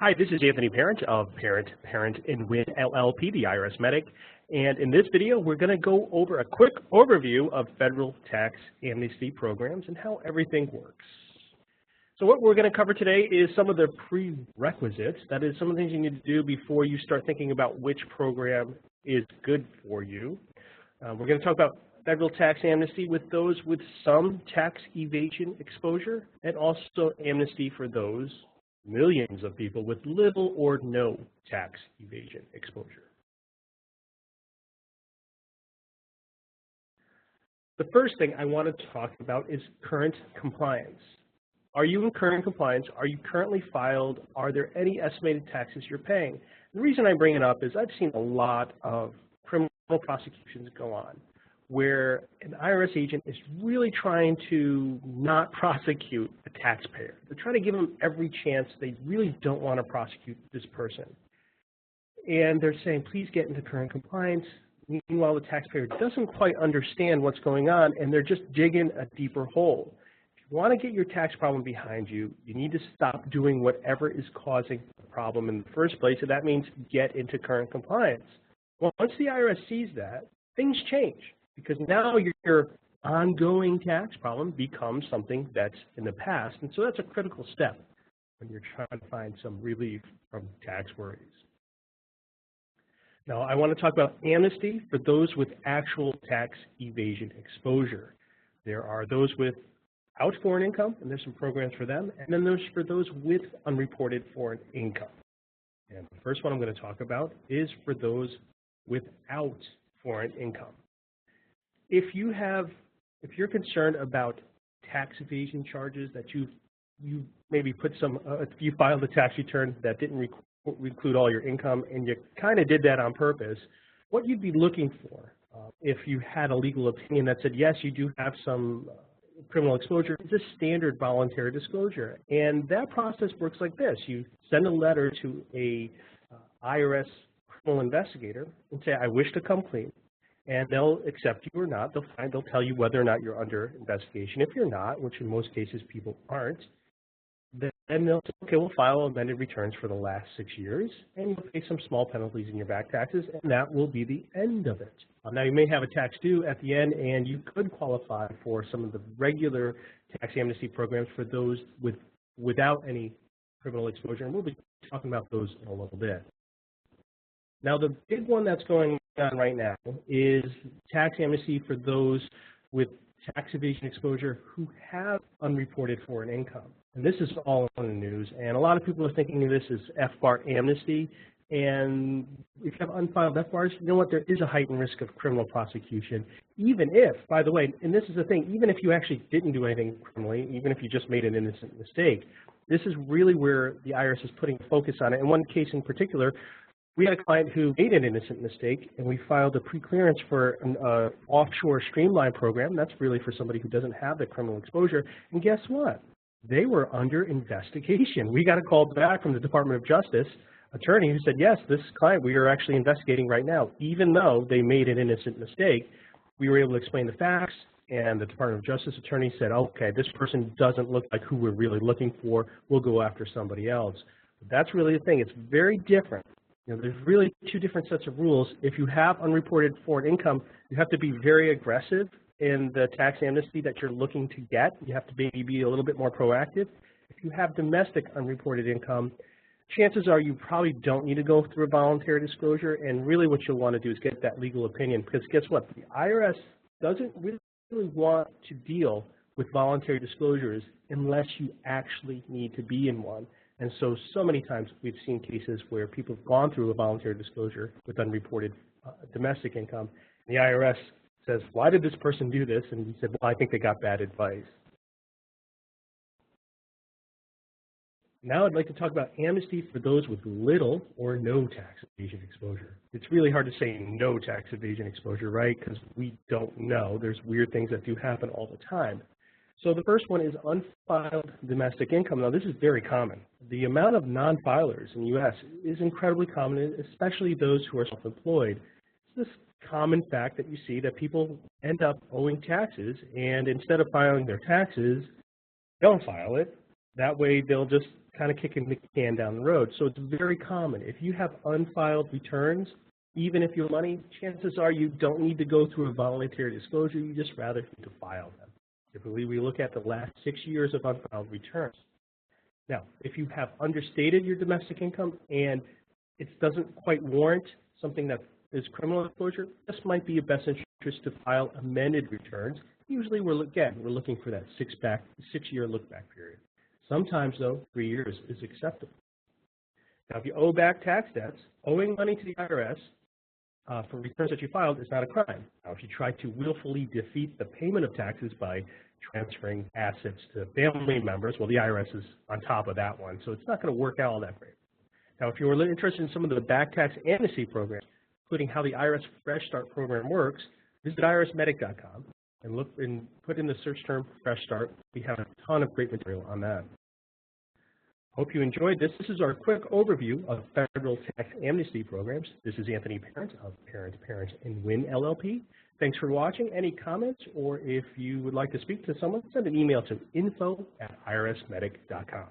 Hi, this is Anthony Parent of Parent and Win LLP, the IRSMedic, and in this video we're going to go over a quick overview of federal tax amnesty programs and how everything works. So what we're going to cover today is some of the prerequisites, that is some of the things you need to do before you start thinking about which program is good for you. We're going to talk about federal tax amnesty with those with some tax evasion exposure, and also amnesty for those millions of people with little or no tax evasion exposure. The first thing I want to talk about is current compliance. Are you in current compliance? Are you currently filed? Are there any estimated taxes you're paying? The reason I bring it up is I've seen a lot of criminal prosecutions go on where an IRS agent is really trying to not prosecute a taxpayer. They're trying to give them every chance. They really don't want to prosecute this person. And they're saying, please get into current compliance. Meanwhile, the taxpayer doesn't quite understand what's going on, and they're just digging a deeper hole. If you want to get your tax problem behind you, you need to stop doing whatever is causing the problem in the first place, and that means get into current compliance. Well, once the IRS sees that, things change, because now your ongoing tax problem becomes something that's in the past, and so that's a critical step when you're trying to find some relief from tax worries. Now, I want to talk about amnesty for those with actual tax evasion exposure. There are those without foreign income, and there's some programs for them, and then there's for those with unreported foreign income. And the first one I'm going to talk about is for those without foreign income. If you're concerned about tax evasion charges, that you maybe put if you filed a tax return that didn't include all your income and you kind of did that on purpose, what you'd be looking for if you had a legal opinion that said, yes, you do have some criminal exposure, is a standard voluntary disclosure. And that process works like this. You send a letter to a IRS criminal investigator and say, I wish to come clean. And they'll accept you or not. They'll tell you whether or not you're under investigation. If you're not, which in most cases people aren't, then they'll say, okay, we'll file amended returns for the last 6 years, and you'll pay some small penalties in your back taxes, and that will be the end of it. Now, you may have a tax due at the end, and you could qualify for some of the regular tax amnesty programs for those without any criminal exposure, and we'll be talking about those in a little bit. Now, the big one that's going on right now is tax amnesty for those with tax evasion exposure who have unreported foreign income. And this is all in the news, and a lot of people are thinking of this as FBAR amnesty. And if you have unfiled FBARs, you know what, there is a heightened risk of criminal prosecution, even if, by the way, and this is the thing, even if you actually didn't do anything criminally, even if you just made an innocent mistake, this is really where the IRS is putting focus on it. In one case in particular, we had a client who made an innocent mistake, and we filed a pre-clearance for an offshore streamline program. That's really for somebody who doesn't have the criminal exposure. And guess what? They were under investigation. We got a call back from the Department of Justice attorney who said, yes, this client we are actually investigating right now. Even though they made an innocent mistake, we were able to explain the facts, and the Department of Justice attorney said, okay, this person doesn't look like who we're really looking for. We'll go after somebody else. But that's really the thing. It's very different. You know, there's really two different sets of rules. If you have unreported foreign income, you have to be very aggressive in the tax amnesty that you're looking to get. You have to maybe be a little bit more proactive. If you have domestic unreported income, chances are you probably don't need to go through a voluntary disclosure, and really what you'll want to do is get that legal opinion, because guess what? The IRS doesn't really want to deal with voluntary disclosures unless you actually need to be in one. And so many times we've seen cases where people have gone through a voluntary disclosure with unreported domestic income. And the IRS says, why did this person do this? And we said, well, I think they got bad advice. Now I'd like to talk about amnesty for those with little or no tax evasion exposure. It's really hard to say no tax evasion exposure, right? Because we don't know. There's weird things that do happen all the time. So the first one is unfiled domestic income. Now, this is very common. The amount of non-filers in the U.S. is incredibly common, especially those who are self-employed. It's this common fact that you see that people end up owing taxes, and instead of filing their taxes, they don't file it. That way they'll just kind of kicking the can down the road. So it's very common. If you have unfiled returns, even if your money, chances are you don't need to go through a voluntary disclosure, you just rather need to file them. Typically we look at the last 6 years of unfiled returns. Now, if you have understated your domestic income and it doesn't quite warrant something that is criminal exposure, this might be your best interest to file amended returns. Usually we're looking for that 6-year look-back period. Sometimes, though, 3 years is acceptable. Now, if you owe back tax debts, owing money to the IRS for returns that you filed is not a crime. Now, if you try to willfully defeat the payment of taxes by transferring assets to family members, well, the IRS is on top of that one, so it's not going to work out all that great. Now, if you're interested in some of the back tax amnesty programs, including how the IRS Fresh Start program works, visit IRSMedic.com and look and put in the search term Fresh Start. We have a ton of great material on that. Hope you enjoyed this. This is our quick overview of federal tax amnesty programs. This is Anthony Parent of Parent and Win LLP. Thanks for watching. Any comments, or if you would like to speak to someone, send an email to info@irsmedic.com.